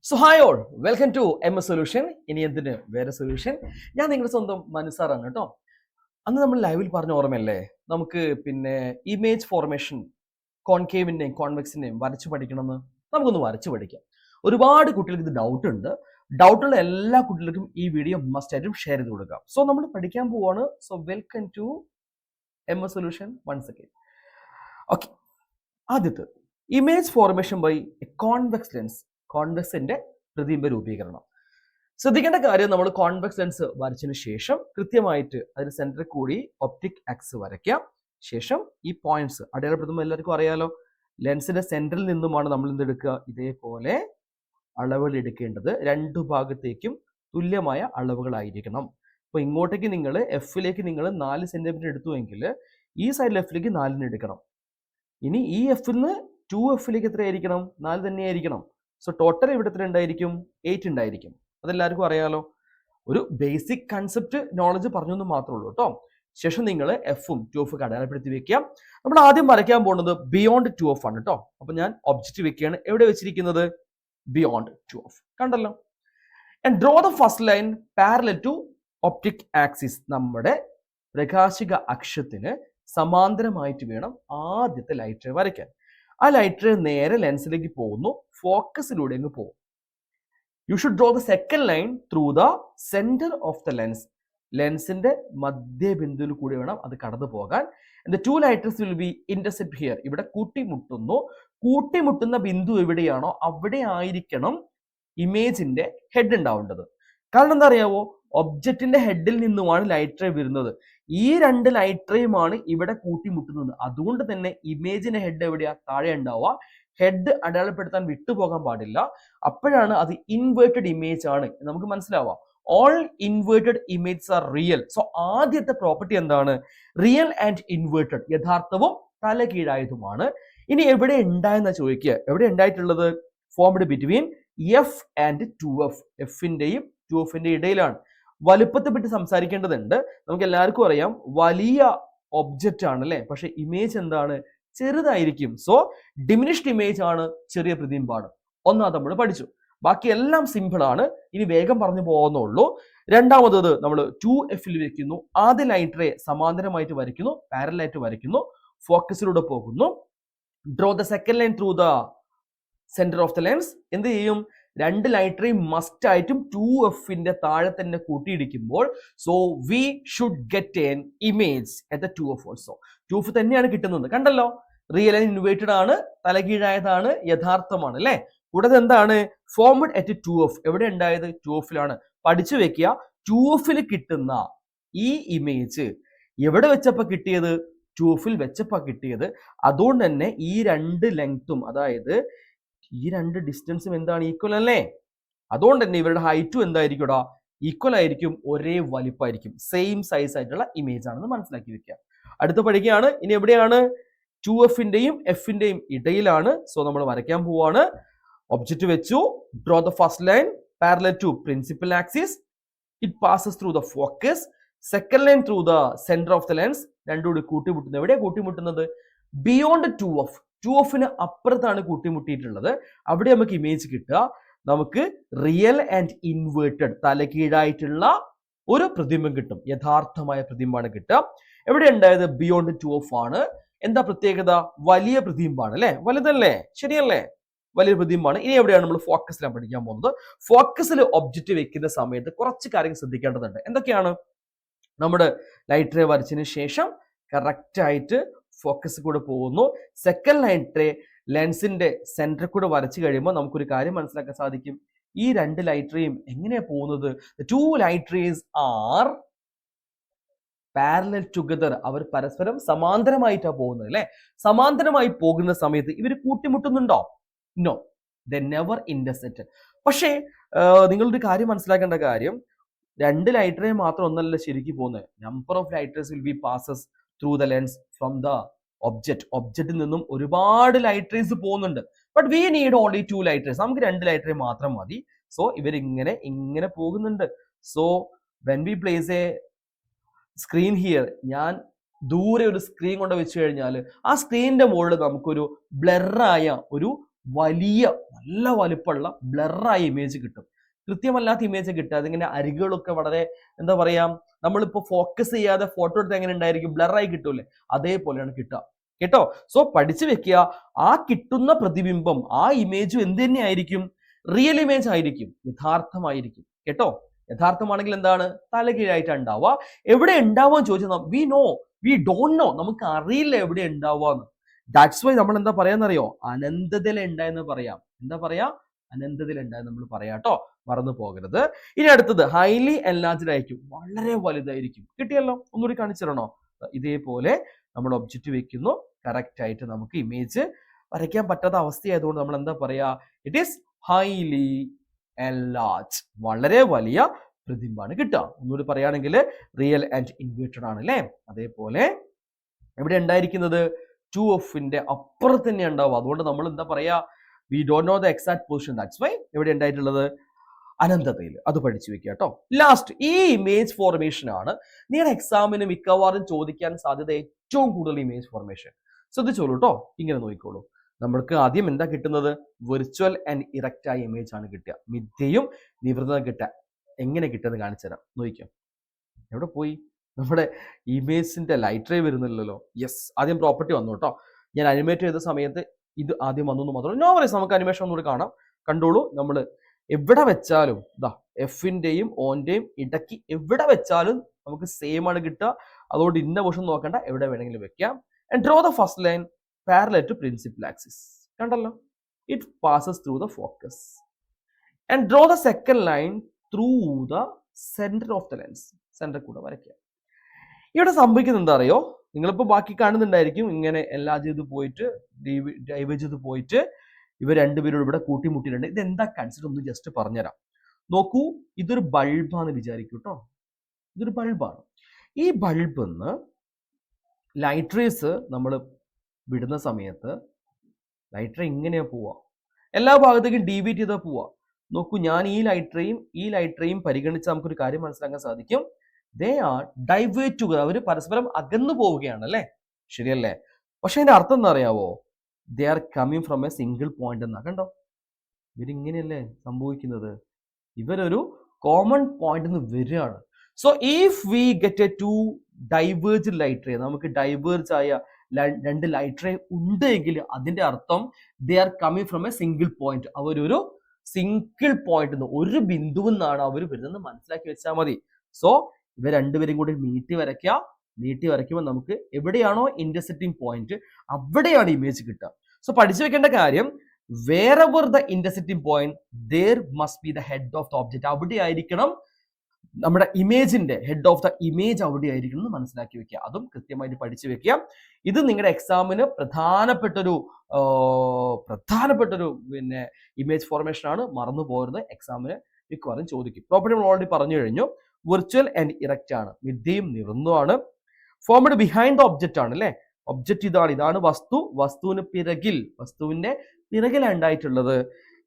So hi all, welcome to MS solution. ഇനി എന്തിന് വേറെ സൊല്യൂഷൻ. ഞാൻ നിങ്ങളുടെ സ്വന്തം മനുസാറാണ് കേട്ടോ. അന്ന് നമ്മൾ ലൈവിൽ പറഞ്ഞ ഓർമ്മയല്ലേ, നമുക്ക് ഇമേജ് ഫോർമേഷൻ കോൺകേവിന്റെയും കോൺവെക്സിന്റെയും വരച്ചു പഠിക്കണമെന്ന്. നമുക്കൊന്ന് വരച്ചു പഠിക്കാം. ഒരുപാട് കുട്ടികൾക്ക് ഇത് ഡൗട്ടുള്ള എല്ലാ കുട്ടികൾക്കും ഈ വീഡിയോ മസ്റ്റ് ആയിട്ടും ഷെയർ ചെയ്ത് കൊടുക്കാം. സോ നമ്മൾ പഠിക്കാൻ പോവാണ്. So welcome to MS solution once again. Okay, ആദ്യത്തെ image formation by a convex lens. കോൺവെക്സിന്റെ പ്രതിബിംബ രൂപീകരണം. ശ്രദ്ധിക്കേണ്ട കാര്യം, നമ്മൾ കോൺവെക്സ് ലെൻസ് വരച്ചതിന് ശേഷം കൃത്യമായിട്ട് അതിന് സെന്ററിൽ കൂടി ഒപ്റ്റിക് ആക്സ് വരയ്ക്കാം. ശേഷം ഈ പോയിന്റ്സ് അടയാളപ്പെടുത്തുമ്പോൾ എല്ലാവർക്കും അറിയാലോ, ലെൻസിന്റെ സെന്ററിൽ നിന്നുമാണ് നമ്മൾ എന്തെടുക്കുക, ഇതേപോലെ അളവുകൾ എടുക്കേണ്ടത്. രണ്ടു ഭാഗത്തേക്കും തുല്യമായ അളവുകളായിരിക്കണം. അപ്പൊ ഇങ്ങോട്ടേക്ക് നിങ്ങൾ എഫിലേക്ക് നിങ്ങൾ 4 സെന്റിമീറ്റർ എടുത്തുവെങ്കിൽ ഈ സൈഡിൽ എഫിലേക്ക് 4 എടുക്കണം. ഇനി ഈ എഫിൽ നിന്ന് 2F എത്രയായിരിക്കണം? 4 തന്നെയായിരിക്കണം. സോ ടോട്ടൽ ഇവിടെ എത്ര ഉണ്ടായിരിക്കും? 8 ഉണ്ടായിരിക്കും. അതെല്ലാവർക്കും അറിയാലോ. ഒരു ബേസിക് കൺസെപ്റ്റ് നോളജ് പറഞ്ഞൊന്നും മാത്രമേ ഉള്ളൂ കേട്ടോ. ശേഷം നിങ്ങൾ എഫും 2F അടയാളപ്പെടുത്തി വെക്കാം. നമ്മൾ ആദ്യം വരയ്ക്കാൻ പോകുന്നത് ബിയോണ്ട് 2F ആണ് കേട്ടോ. അപ്പൊ ഞാൻ ഒബ്ജക്റ്റ് വെക്കുകയാണ്. എവിടെ വെച്ചിരിക്കുന്നത്? Beyond 2F. കണ്ടല്ലോ. And draw the first line parallel to optic axis. നമ്മുടെ പ്രകാശിക അക്ഷത്തിന് സമാന്തരമായിട്ട് വേണം ആദ്യത്തെ ലൈറ്റ് റേ വരയ്ക്കാൻ. ആ ലൈറ്റ് റേ നേരെ ലെൻസിലേക്ക് പോകുന്നു, ഫോക്കസിലൂടെ അങ്ങ് പോകും. You should draw the second line through the centre of the lens. ലെൻസിന്റെ മധ്യബിന്ദുവിൽ കൂടി വേണം അത് കടന്നു പോകാൻ. The two lighters will be intersect here. ഇവിടെ കൂട്ടിമുട്ടുന്നു. കൂട്ടിമുട്ടുന്ന ബിന്ദു എവിടെയാണോ അവിടെ ആയിരിക്കണം ഇമേജിന്റെ ഹെഡ് ഉണ്ടാവേണ്ടത്. കാരണം എന്താ അറിയാവോ, ഒബ്ജക്റ്റിന്റെ ഹെഡിൽ നിന്നുമാണ് ലൈറ്റ് റേ വരുന്നത്. ഈ 2 ലൈറ്റ് റേയുമാണ് ഇവിടെ കൂട്ടിമുട്ടുന്നത്. അതുകൊണ്ട് തന്നെ ഇമേജിന്റെ ഹെഡ് എവിടെയാ? താഴെ ഉണ്ടാവുക. ഹെഡ് അടയാളപ്പെടുത്താൻ വിട്ടുപോകാൻ പാടില്ല. അപ്പോഴാണ് അത് ഇൻവേർട്ടഡ് ഇമേജ് ആണ് നമുക്ക് മനസ്സിലാവാം. All inverted images are real. So ആദ്യത്തെ പ്രോപ്പർട്ടി എന്താണ്? റിയൽ ആൻഡ് ഇൻവേർട്ടഡ്, യഥാർത്ഥവും തലകീഴായതുമാണ്. ഇനി എവിടെ ഉണ്ടായെന്ന ചോദിക്കുക. എവിടെ ഉണ്ടായിട്ടുള്ളത്? Formed between F and 2F. എഫിന്റെയും 2Fന്റെയും ഇടയിലാണ്. വലുപ്പത്തെ പറ്റി സംസാരിക്കേണ്ടതുണ്ട്. നമുക്ക് എല്ലാവർക്കും അറിയാം, വലിയ ഒബ്ജക്റ്റ് ആണ് അല്ലെ, പക്ഷെ ഇമേജ് എന്താണ്? ചെറുതായിരിക്കും. സോ ഡിമിനിഷ്ഡ് ഇമേജ് ആണ്, ചെറിയ പ്രതിബിംബമാണ്. ഒന്നാമത് നമ്മൾ പഠിച്ചു. ബാക്കി എല്ലാം സിമ്പിൾ ആണ്. ഇനി വേഗം പറഞ്ഞു പോകുന്നുള്ളൂ. രണ്ടാമത് നമ്മൾ 2F വെക്കുന്നു. ആദ്യ ലൈറ്റ് റേ സമാന്തരമായിട്ട് വരയ്ക്കുന്നു, പാരലായിട്ട് വരയ്ക്കുന്നു, ഫോക്കസിലൂടെ പോകുന്നു. Draw the second line through the centre of the lens. എന്ത് ചെയ്യും? 2 ലൈറ്റ് റേ മസ്റ്റ് ആയിട്ടും 2Fന്റെ താഴെ തന്നെ കൂട്ടിയിടിക്കുമ്പോൾ so we should get an image at the 2F also. 2F തന്നെയാണ് കിട്ടുന്നത്. കണ്ടല്ലോ, റിയൽ ആൻഡ് ഇൻവേർട്ടഡ് ആണ്, തലകീഴായതാണ്, യഥാർത്ഥമാണ് അല്ലെ. കൂടാതെ എന്താണ്? Formed at 2F. എവിടെ ഉണ്ടായത്? 2Fലാണ്. പഠിച്ചു വെക്കുക. 2Fൽ കിട്ടുന്ന ഈ ഇമേജ് എവിടെ വെച്ചപ്പോ കിട്ടിയത്? 2Fൽ വെച്ചപ്പോ കിട്ടിയത്. അതുകൊണ്ട് തന്നെ ഈ 2 ലെങ്ത്തും, അതായത് ഈ 2 ഡിസ്റ്റൻസും എന്താണ്? ഈക്വൽ അല്ലേ. അതുകൊണ്ട് തന്നെ ഇവരുടെ ഹൈറ്റും എന്തായിരിക്കും? ഈക്വൽ ആയിരിക്കും, ഒരേ വലിപ്പമായിരിക്കും, സെയിം സൈസ് ആയിട്ടുള്ള ഇമേജ് ആണെന്ന് മനസ്സിലാക്കി വെക്കുക. അടുത്ത പഠിക്കുകയാണ്. ഇനി എവിടെയാണ്? 2Fന്റെയും Fന്റെയും ഇടയിലാണ്. സോ നമ്മൾ വരയ്ക്കാൻ പോവാണ്. ഒബ്ജക്റ്റ് വെച്ചു. Draw the first line parallel to principal axis. It passes through the focus. Second line through the centre of the lens. രണ്ടും കൂടി കൂട്ടിമുട്ടുന്നത്. എവിടെയാണ് കൂട്ടിമുട്ടുന്നത്? Beyond 2F. 2Fന് അപ്പുറത്താണ് കൂട്ടിമുട്ടിയിട്ടുള്ളത്. അവിടെ നമുക്ക് ഇമേജ് കിട്ടുക. നമുക്ക് റിയൽ ആൻഡ് ഇൻവേർട്ടഡ്, തലകീഴായിട്ടുള്ള ഒരു പ്രതിബിംബം കിട്ടും. യഥാർത്ഥമായ പ്രതിബിംബമാണ് കിട്ടുക. എവിടെ ഉണ്ടായത്? ബിയോണ്ട് 2F ആണ്. എന്താ പ്രത്യേകത? വലിയ പ്രതിബിംബമാണ് അല്ലെ, വലുതല്ലേ, ശരിയല്ലേ, വലിയ പ്രതിബിംബമാണ്. ഇനി എവിടെയാണ്? നമ്മൾ ഫോക്കസിലാണ് പഠിക്കാൻ പോകുന്നത്. ഫോക്കസിൽ ഒബ്ജക്റ്റ് വെക്കുന്ന സമയത്ത് കുറച്ച് കാര്യങ്ങൾ ശ്രദ്ധിക്കേണ്ടതുണ്ട്. എന്തൊക്കെയാണ്? നമ്മുടെ ലൈറ്റ് റേ വരച്ചതിന് ശേഷം കറക്റ്റ് ആയിട്ട് ഫോക്കസ് കൂടെ പോകുന്നു. സെക്കൻഡ് ലൈറ്റ് റേ ലെൻസിന്റെ സെന്ററിൽ കൂടെ വരച്ചു കഴിയുമ്പോൾ നമുക്കൊരു കാര്യം മനസ്സിലാക്കാൻ സാധിക്കും. ഈ 2 ലൈറ്റ് റേയും എങ്ങനെയാ പോകുന്നത്? 2 light rays are parallel together. അവർ പരസ്പരം സമാന്തരമായിട്ടാണ് പോകുന്നത് അല്ലെ. സമാന്തരമായി പോകുന്ന സമയത്ത് ഇവർ കൂട്ടിമുട്ടുന്നുണ്ടോ? No, they never intersect. പക്ഷേ നിങ്ങളൊരു കാര്യം മനസ്സിലാക്കേണ്ട കാര്യം, 2 ലൈറ്റ് റേ മാത്രം ഒന്നല്ല ശരിക്കും പോകുന്നത്. Number of light rays will be passes through the lens from the object. ഒബ്ജക്റ്റിൽ നിന്നും ഒരുപാട് ലൈറ്റ് റേസ് പോകുന്നുണ്ട്. But we need only 2 light rays. നമുക്ക് 2 ലൈറ്റ് റേ മാത്രം മതി. സോ ഇവരിങ്ങനെ പോകുന്നുണ്ട്. So when we place a screen here, ഞാൻ ദൂരെ ഒരു സ്ക്രീൻ കൊണ്ട് വെച്ച് കഴിഞ്ഞാൽ ആ സ്ക്രീനിന്റെ മുകളിൽ നമുക്കൊരു ബ്ലറായ ഒരു നല്ല വലുപ്പമുള്ള ബ്ലറായ ഇമേജ് കിട്ടും. കൃത്യമല്ലാത്ത ഇമേജ് കിട്ടുക. അതിങ്ങനെ അരികുകളൊക്കെ വളരെ എന്താ പറയാ, നമ്മളിപ്പോ ഫോക്കസ് ചെയ്യാതെ ഫോട്ടോ എടുത്ത് എങ്ങനെ ഉണ്ടായിരിക്കും, ബ്ലറായി കിട്ടൂലേ, അതേപോലെയാണ് കിട്ടുക കേട്ടോ. സോ പഠിച്ചു വെക്കുക, ആ കിട്ടുന്ന പ്രതിബിംബം, ആ ഇമേജും എന്ത് തന്നെ ആയിരിക്കും, റിയൽ ഇമേജ് ആയിരിക്കും, യഥാർത്ഥമായിരിക്കും കേട്ടോ. യഥാർത്ഥമാണെങ്കിൽ എന്താണ്, തലകീഴായിട്ടാണ് ഉണ്ടാവുക. എവിടെ ഉണ്ടാവുക എന്ന് ചോദിച്ചാൽ വി ഡോണ്ട് നോ, നമുക്ക് അറിയില്ല എവിടെ ഉണ്ടാവുക. ദാറ്റ്സ് വൈ നമ്മൾ എന്താ പറയാന്നറിയോ, അനന്തതയിൽ ഉണ്ടായെന്ന് പറയാം. എന്താ പറയാ, അനന്തതയിൽ ഉണ്ടായെന്ന് നമ്മൾ പറയാം കേട്ടോ, മറന്നു പോകരുത്. ഇനി അടുത്തത് ഹൈലി എൻലാർജ്ഡ് ആയിരിക്കും, വളരെ വലുതായിരിക്കും. കിട്ടിയല്ലോ, ഒന്നുകൂടി കാണിച്ചു തരണോ? ഇതേപോലെ നമ്മൾ ഒബ്ജക്റ്റ് വെക്കുന്നു, കറക്റ്റ് ആയിട്ട് നമുക്ക് ഇമേജ് വരയ്ക്കാൻ പറ്റാത്ത അവസ്ഥയായതുകൊണ്ട് നമ്മൾ എന്താ പറയാ, ഇറ്റ് ഈസ് ഹൈലി എൻലാർജ്ഡ്, വളരെ വലിയ പ്രതിബിംബമാണ് കിട്ടുക. ഒന്നുകൂടി പറയുകയാണെങ്കിൽ റിയൽ ആൻഡ് ഇൻവേർട്ടഡ് ആണ് അല്ലേ. അതേപോലെ എവിടെ ഉണ്ടായിരിക്കുന്നത്, 2f അപ്പുറത്ത് തന്നെ ഉണ്ടാവും. അതുകൊണ്ട് നമ്മൾ എന്താ പറയാ, we don't know the exact position, that's why എവിടെ ഉണ്ടായിട്ടുള്ളത്, അനന്തതയിൽ. അത് പഠിച്ചു വെക്കുക കേട്ടോ. ലാസ്റ്റ്, ഈ ഇമേജ് ഫോർമേഷൻ ആണ് നിങ്ങളുടെ എക്സാമിന് മിക്കവാറും ചോദിക്കാൻ സാധ്യത ഏറ്റവും കൂടുതൽ. ഇമേജ് ഫോർമേഷൻ ശ്രദ്ധിച്ചോളൂ കേട്ടോ. ഇങ്ങനെ നോക്കിക്കോളൂ. നമ്മൾക്ക് ആദ്യം എന്താ കിട്ടുന്നത്, വെർച്വൽ ആൻഡ് ഇറക്റ്റ് ആയ ഇമേജ് ആണ് കിട്ടുക. മിഥ്യയും നിവൃത്തം കിട്ടുക. എങ്ങനെ കിട്ടുന്നത് കാണിച്ചു തരാം, നോക്കിക്കാം. എവിടെ പോയി നമ്മുടെ ഇമേജിന്റെ ലൈറ്റ് റേ വരുന്നില്ലല്ലോ. യെസ്, ആദ്യം പ്രോപ്പർട്ടി വന്നു കേട്ടോ. ഞാൻ അനിമേറ്റ് ചെയ്ത സമയത്ത് ഇത് ആദ്യം വന്നു എന്ന് മാത്രമല്ല. നോ വറീസ്, നമുക്ക് അനിമേഷൻ ഒന്നുകൂടി കാണാം. കണ്ടോളൂ. നമ്മൾ എവിടെ വെച്ചാലും എഫിന്റെയും ഓന്റെയും ഇടയ്ക്ക് എവിടെ വെച്ചാലും നമുക്ക് സെയിം ആണ് കിട്ടുക. അതുകൊണ്ട് ഇന്ന പൊസിഷൻ നോക്കണ്ട, എവിടെ വേണമെങ്കിലും വെക്കാം. And draw the first line parallel to principal axis. കണ്ടല്ലോ, it passes through the focus. And draw the second line through the centre of the lens. Centre കൂടെ വരയ്ക്കുക. ഇവിടെ സംഭവിക്കുന്നത് എന്താ അറിയോ, നിങ്ങളിപ്പോൾ ബാക്കി കാണുന്നുണ്ടായിരിക്കും. ഇങ്ങനെ എല്ലാം ചെയ്ത് പോയിട്ട് ഡൈവേർജ് ചെയ്ത് പോയിട്ട് ഇവർ രണ്ടുപേരും ഇവിടെ കൂട്ടിമുട്ടിയിട്ടുണ്ട്. ഇതെന്താ കൺസെപ്റ്റ് ഒന്ന് ജസ്റ്റ് പറഞ്ഞുതരാം. നോക്കൂ, ഇതൊരു ബൾബാന്ന് വിചാരിക്കൂ കേട്ടോ. ഇതൊരു ബൾബാണ്. ഈ ബൾബിൽ നിന്ന് ലൈറ്റ് റേസ് നമ്മൾ വിടുന്ന സമയത്ത് ലൈറ്റ് റേ ഇങ്ങനെയാ പോവാ, എല്ലാ ഭാഗത്തേക്കും ഡീവിയേറ്റ് ചെയ്താൽ പോവാ. നോക്കൂ, ഞാൻ ഈ ലൈറ്റ് റേയും പരിഗണിച്ച് നമുക്കൊരു കാര്യം മനസ്സിലാക്കാൻ സാധിക്കും. They are ഡൈവേർറ്റ് together. അവർ പരസ്പരം അകന്നു പോവുകയാണ് അല്ലേ, ശരിയല്ലേ? പക്ഷെ അതിന്റെ അർത്ഥം എന്താ അറിയാവോ, they are coming from a single point എന്നാ. കണ്ടോ, ഇവരിങ്ങനെയല്ലേ സംഭവിക്കുന്നത്, ഇവരൊരു കോമൺ പോയിന്റ് നിന്ന് വരികയാണ്. So if we get a two diverge light ray, നമുക്ക് ഡൈവേർജ് ആയ രണ്ട് ലൈറ്റ് റേ ഉണ്ടെങ്കിൽ അതിന്റെ അർത്ഥം they are coming from a single point. അവരൊരു സിംഗിൾ പോയിന്റ്, ഒരു ബിന്ദുവിൽ നിന്നാണ് അവർ വരുന്നത്, മനസ്സിലാക്കി വെച്ചാൽ മതി. സോ ഇവ രണ്ടുപേരും കൂടി നീട്ടി വരയ്ക്കുമ്പോൾ നമുക്ക് എവിടെയാണോ ഇന്റർസെക്റ്റിംഗ് പോയിന്റ് അവിടെയാണ് ഇമേജ് കിട്ടുക. സോ പഠിച്ചു വെക്കേണ്ട കാര്യം, wherever the intersecting point, there must be the head of the object. അവിടെ ആയിരിക്കണം നമ്മുടെ ഇമേജിന്റെ ഹെഡ് ഓഫ് ദ ഇമേജ്, അവിടെ ആയിരിക്കണം എന്ന് മനസ്സിലാക്കി വെക്കുക. അതും കൃത്യമായിട്ട് പഠിച്ചു വെക്കുക. ഇത് നിങ്ങളുടെ എക്സാമിന് പ്രധാനപ്പെട്ടൊരു പിന്നെ ഇമേജ് ഫോർമേഷൻ ആണ്, മറന്നു പോരുന്നത്. എക്സാമിന് മിക്കവാറും ചോദിക്കും. പ്രോപ്പർട്ടി നമ്മൾ ഓൾറെഡി പറഞ്ഞു കഴിഞ്ഞു. വെർച്വൽ ആൻഡ് ഇറക്റ്റ് ആണ്, മിഥ്യയും നിവൃത്തവുമാണ്. ഫോംഡ് ബിഹൈൻഡ് ദ ഒബ്ജക്റ്റ് ആണ് അല്ലെ. ഒബ്ജക്റ്റ് ഇതാണ് വസ്തുവിന്റെ പിറകിലാണ് ഉണ്ടായിട്ടുള്ളത്.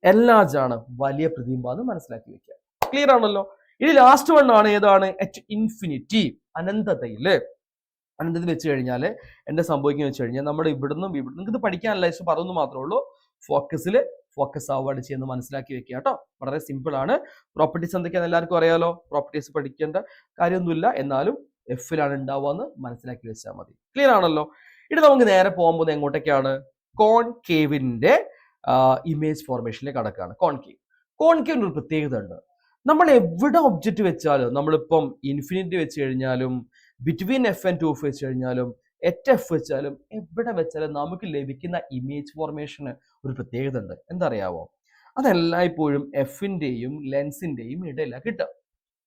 എൻലാർജ് ആണ്, വലിയ പ്രതിബിംബം മനസ്സിലാക്കി വെക്കുക. ക്ലിയർ ആണല്ലോ. ഇനി ലാസ്റ്റ് വൺ ആണ്, ഏതാണ്, അറ്റ് ഇൻഫിനിറ്റി, അനന്തതയില്. അനന്തത്തിൽ വെച്ച് കഴിഞ്ഞാൽ എന്താ സംഭവിക്കുന്നത് വെച്ച് കഴിഞ്ഞാൽ, നമ്മുടെ ഇവിടുന്ന് നിങ്ങൾക്ക് ഇത് പഠിക്കാനല്ല, ഇഷ്ടം പറയുന്നു മാത്രമേ ഉള്ളൂ. ഫോക്കസ് ആവുകയാണ് ചെയ്യുന്നത്, മനസ്സിലാക്കി വെക്കുക കേട്ടോ. വളരെ സിമ്പിൾ ആണ്. പ്രോപ്പർട്ടീസ് എന്തൊക്കെയാണെന്ന് എല്ലാവർക്കും അറിയാലോ. പ്രോപ്പർട്ടീസ് പഠിക്കേണ്ട കാര്യമൊന്നുമില്ല, എന്നാലും എഫിലാണ് ഉണ്ടാവുക എന്ന് മനസ്സിലാക്കി വെച്ചാൽ മതി. ക്ലിയർ ആണല്ലോ. ഇനി നമുക്ക് നേരെ പോകുമ്പോൾ എങ്ങോട്ടേക്കാണ്, കോൺകേവിന്റെ ഇമേജ് ഫോർമേഷനിലേക്ക് കടക്കുകയാണ്. കോൺകേവിന് ഒരു പ്രത്യേകത ഉണ്ട്. നമ്മൾ എവിടെ ഒബ്ജക്റ്റ് വെച്ചാലും, നമ്മളിപ്പം ഇൻഫിനിറ്റി വെച്ച് കഴിഞ്ഞാലും, ബിറ്റ്വീൻ എഫ് ആൻഡ് 2f വെച്ച് കഴിഞ്ഞാലും, എറ്റ് എഫ് വെച്ചാലും, എവിടെ വെച്ചാലും നമുക്ക് ലഭിക്കുന്ന ഇമേജ് ഫോർമേഷന് ഒരു പ്രത്യേകത ഉണ്ട്. എന്താ അറിയാവോ, അതെല്ലായ്പ്പോഴും എഫിന്റെയും ലെൻസിന്റെയും ഇടയിലാണ് കിട്ടുക.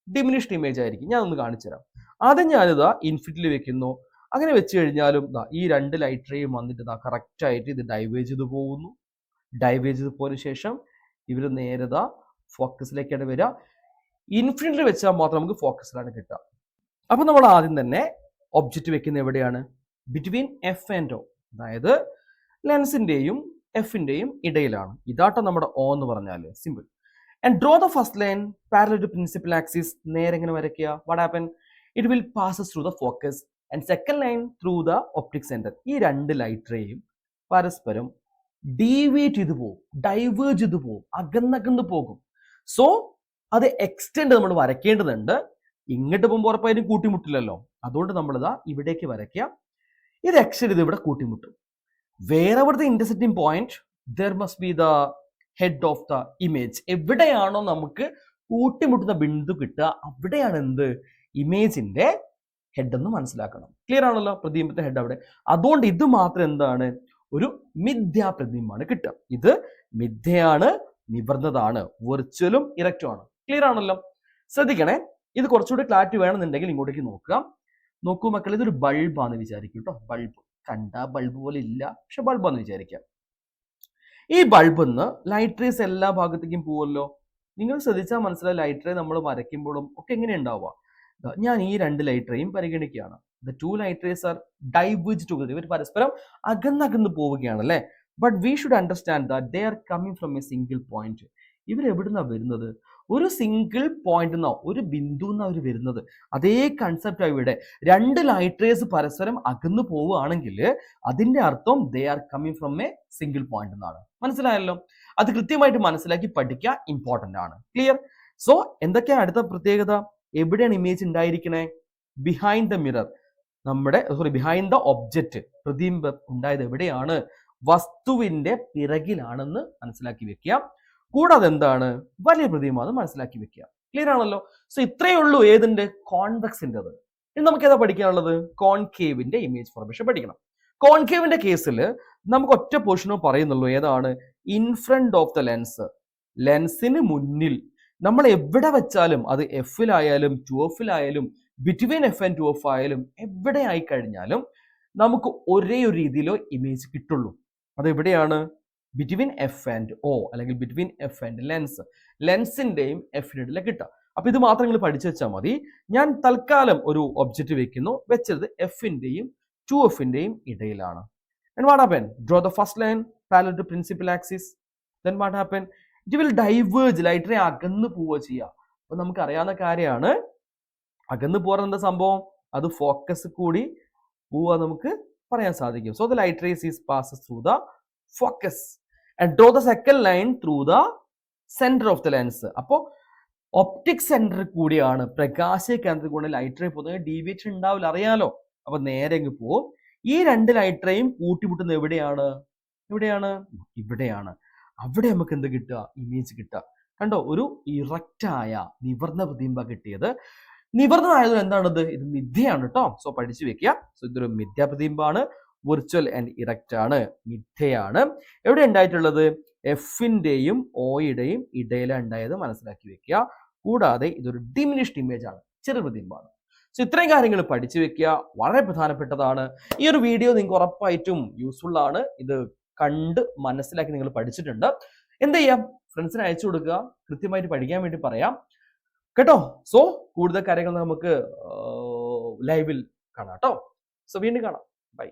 ഡിമിനിഷ്ഡ് ഇമേജ് ആയിരിക്കും. ഞാൻ ഒന്ന് കാണിച്ചു തരാം. ആദ്യം ഞാനിതാ ഇൻഫിനിറ്റിയിൽ വെക്കുന്നു. അങ്ങനെ വെച്ച് കഴിഞ്ഞാലും ഈ രണ്ട് ലൈറ്റ് റേയും വന്നിട്ട് കറക്റ്റ് ആയിട്ട് ഇത് ഡൈവേർജ് ചെയ്ത് പോകുന്നു. ഡൈവേർജ് ചെയ്ത് പോയതിനു ശേഷം ഇവർ നേരെ ഫോക്കസിലേക്കാണ് വരിക. ഇൻഫിനിറ്റിയിൽ വെച്ചാൽ മാത്രം നമുക്ക് ഫോക്കസിലാണ് കിട്ടുക. അപ്പൊ നമ്മൾ ആദ്യം തന്നെ ഒബ്ജക്റ്റ് വെക്കുന്ന എവിടെയാണ്, ബിറ്റ്വീൻ എഫ് ആൻഡ് ഒ, അതായത് ലെൻസിന്റെയും എഫിന്റെയും ഇടയിലാണ്. ഇതാട്ടോ നമ്മുടെ ഒ എന്ന് പറഞ്ഞാൽ, simple. And draw the first line parallel to principal axis. നേരെ എങ്ങനെ വരയ്ക്കുക, what happen, it will passes through the focus and second line through the optic centre. ഈ രണ്ട് ലൈറ്റ് റേയും പരസ്പരം ഡീവിയേറ്റ് ചെയ്ത് പോകും, ഡൈവേർജ് ചെയ്ത് പോകും, അകന്നകന്ന് പോകും. സോ അത് എക്സ്റ്റെൻഡ് നമ്മൾ വരയ്ക്കേണ്ടതുണ്ട്. ഇങ്ങോട്ട് പോകുമ്പോൾ ഉറപ്പായിട്ടും കൂട്ടിമുട്ടില്ലല്ലോ. അതുകൊണ്ട് നമ്മളിതാ ഇവിടേക്ക് വരയ്ക്കുക. ഇത് എക്സ്റ്റെൻഡ് ചെയ്ത് ഇവിടെ കൂട്ടിമുട്ടും. wherever the intersecting point, there must be the head of the image. എവിടെയാണോ നമുക്ക് കൂട്ടിമുട്ടുന്ന ബിന്ദു കിട്ടുക, അവിടെയാണ് എന്ത്, ഇമേജിന്റെ ഹെഡ് എന്ന് മനസ്സിലാക്കണം. ക്ലിയർ ആണല്ലോ? പ്രതിബിംബത്തിന്റെ ഹെഡ് അവിടെ. അതുകൊണ്ട് ഇത് മാത്രം എന്താണ്, ഒരു മിഥ്യാപ്രതിബിംബമാണ് കിട്ടുക. ഇത് മിഥ്യയാണ്, നിവർന്നതാണ്, വെർച്വലും ഇറക്റ്റുമാണ്. ക്ലിയർ ആണല്ലോ? ശ്രദ്ധിക്കണേ, ഇത് കുറച്ചുകൂടി ക്ലാരിറ്റി വേണമെന്നുണ്ടെങ്കിൽ ഇങ്ങോട്ടേക്ക് നോക്കുക. നോക്കൂ മക്കൾ, ഇതൊരു ബൾബാന്ന് വിചാരിക്കും കേട്ടോ. ബൾബ് കണ്ട ബൾബ് പോലെ ഇല്ല, പക്ഷെ ബൾബാന്ന് വിചാരിക്കാം. ഈ ബൾബിൽ നിന്ന് ലൈറ്റ് റേസ് എല്ലാ ഭാഗത്തേക്കും പോവല്ലോ. നിങ്ങൾ ശ്രദ്ധിച്ചാൽ മനസ്സിലായി, ലൈറ്റ് റേ നമ്മൾ വരയ്ക്കുമ്പോഴും ഒക്കെ എങ്ങനെ ഉണ്ടാവുക. ഞാൻ ഈ രണ്ട് ലൈറ്റ് റേയും പരിഗണിക്കുകയാണ്. The two light rays are diverge together. ഇവർ പരസ്പരം അകന്നകന്ന് പോവുകയാണ് അല്ലേ. But we should understand that they are coming from a single point. ഇവർ എവിടുന്നാ വരുന്നത്? ഒരു സിംഗിൾ പോയിന്റ് എന്നോ ഒരു ബിന്ദു എന്നാ അവർ വരുന്നത്. അതേ കൺസെപ്റ്റ് ഇവിടെ. രണ്ട് ലൈറ്റ് റേസ് പരസ്പരം അകന്നു പോവുകയാണെങ്കിൽ അതിന്റെ അർത്ഥം they are coming from a single point എന്നാണ്. മനസ്സിലായല്ലോ? അത് കൃത്യമായിട്ട് മനസ്സിലാക്കി പഠിക്കുക ഇമ്പോർട്ടന്റ് ആണ്. ക്ലിയർ? സോ എന്തൊക്കെയാണ് അടുത്ത പ്രത്യേകത? എവിടെയാണ് ഇമേജ് ഉണ്ടായിരിക്കണേ? Behind the mirror, behind the object. പ്രതിബിംബം ഉണ്ടായത് എവിടെയാണ്? വസ്തുവിന്റെ പിറകിലാണെന്ന് മനസ്സിലാക്കി വെക്കുക. കൂടാതെ എന്താണ്, വലിയ പ്രതിബിംബം അത് മനസ്സിലാക്കി വെക്കുക. ക്ലിയർ ആണല്ലോ? സോ ഇത്രയേ ഉള്ളൂ ഏതിന്റെ, കോൺവെക്സിൻ്റെത്. ഇനി നമുക്ക് ഏതാ പഠിക്കാനുള്ളത്? കോൺകേവിന്റെ ഇമേജ് ഫോർമേഷൻ പഠിക്കണം. കോൺകേവിന്റെ കേസിൽ നമുക്ക് ഒറ്റ പോർഷനോ പറയുന്നുള്ളൂ. ഏതാണ്? In front of the lens. ലെൻസിന് മുന്നിൽ നമ്മൾ എവിടെ വെച്ചാലും, അത് എഫിലായാലും 2Fലായാലും ബിറ്റ്വീൻ F and 2F ആയാലും എവിടെ ആയി കഴിഞ്ഞാലും നമുക്ക് ഒരേ ഒരു രീതിയിലോ ഇമേജ് കിട്ടുള്ളൂ. അത് എവിടെയാണ്? ബിറ്റ്വീൻ F and O, അല്ലെങ്കിൽ ബിറ്റ്വീൻ F and ലെൻസ്. ലെൻസിന്റെയും എഫിനിടയിലെ കിട്ടുക. അപ്പൊ ഇത് മാത്രം നിങ്ങൾ പഠിച്ചു വെച്ചാൽ മതി. ഞാൻ തൽക്കാലം ഒരു ഒബ്ജക്റ്റ് വെക്കുന്നു. വെച്ചത് എഫിന്റെയും 2Fന്റെയും ഇടയിലാണ്. And what happen? Draw the first line parallel to principal axis. Then what happen? It will diverge. Light ray അകന്ന് പോവുക ചെയ്യുക. അപ്പൊ നമുക്ക് അറിയാവുന്ന കാര്യമാണ്, അകന്ന് പോകാൻ എന്താ സംഭവം, അത് ഫോക്കസ് കൂടി പോവുക നമുക്ക് പറയാൻ സാധിക്കും. So the light rays is passes through the focus and draw the second line through the centre of the lens. അപ്പോൾ ഒപ്റ്റിക് സെന്റർ കൂടിയാണ്, പ്രകാശ കേന്ദ്രത്തിൽ കൂടെ ലൈറ്റ് റേ പൊതുവെ ഡീവിയേഷൻ ഉണ്ടാവില്ല, അറിയാലോ. അപ്പൊ നേരെ ഇങ്ങ് പോവും. ഈ രണ്ട് ലൈറ്റ് റേയും കൂട്ടിമുട്ടുന്നത് എവിടെയാണ്? ഇവിടെയാണ്. അവിടെ നമുക്ക് എന്ത് കിട്ടുക? ഇമേജ് കിട്ടുക. കണ്ടോ, ഒരു ഇറക്റ്റായ നിവർന്ന പ്രതിബിംബം കിട്ടിയത്. നിവർന്നതായതുകൊണ്ട് എന്താണത്? ഇത് മിഥ്യയാണ് കേട്ടോ. സോ പഠിച്ചു വെക്കുക. സോ ഇതൊരു മിഥ്യാ പ്രതിബിംബമാണ്, വിർച്വൽ ആൻഡ് ഇറക്റ്റ് ആണ്, മിഥ്യയാണ്. എവിടെ ഉണ്ടായിട്ടുള്ളത്? എഫിന്റെയും ഓയുടെയും ഇടയിലാണ് ഉണ്ടായത്, മനസ്സിലാക്കി വെക്കുക. കൂടാതെ ഇതൊരു ഡിമിനിഷ്ഡ് ഇമേജ് ആണ്, ചെറു പ്രതിബിംബമാണ്. സോ ഇത്രയും കാര്യങ്ങൾ പഠിച്ചു വെക്കുക, വളരെ പ്രധാനപ്പെട്ടതാണ്. ഈ ഒരു വീഡിയോ നിങ്ങൾക്ക് ഉറപ്പായിട്ടും യൂസ്ഫുൾ ആണ്. ഇത് കണ്ട് മനസ്സിലാക്കി നിങ്ങൾ പഠിച്ചിട്ടുണ്ട്. എന്ത് ചെയ്യാം? ഫ്രണ്ട്സിന് അയച്ചു കൊടുക്കുക, കൃത്യമായിട്ട് പഠിക്കാൻ വേണ്ടി പറയാം കേട്ടോ. സോ കൂടുതൽ കാര്യങ്ങൾ നമുക്ക് ലൈവിൽ കാണാം കേട്ടോ. സോ വീണ്ടും കാണാം. ബൈ.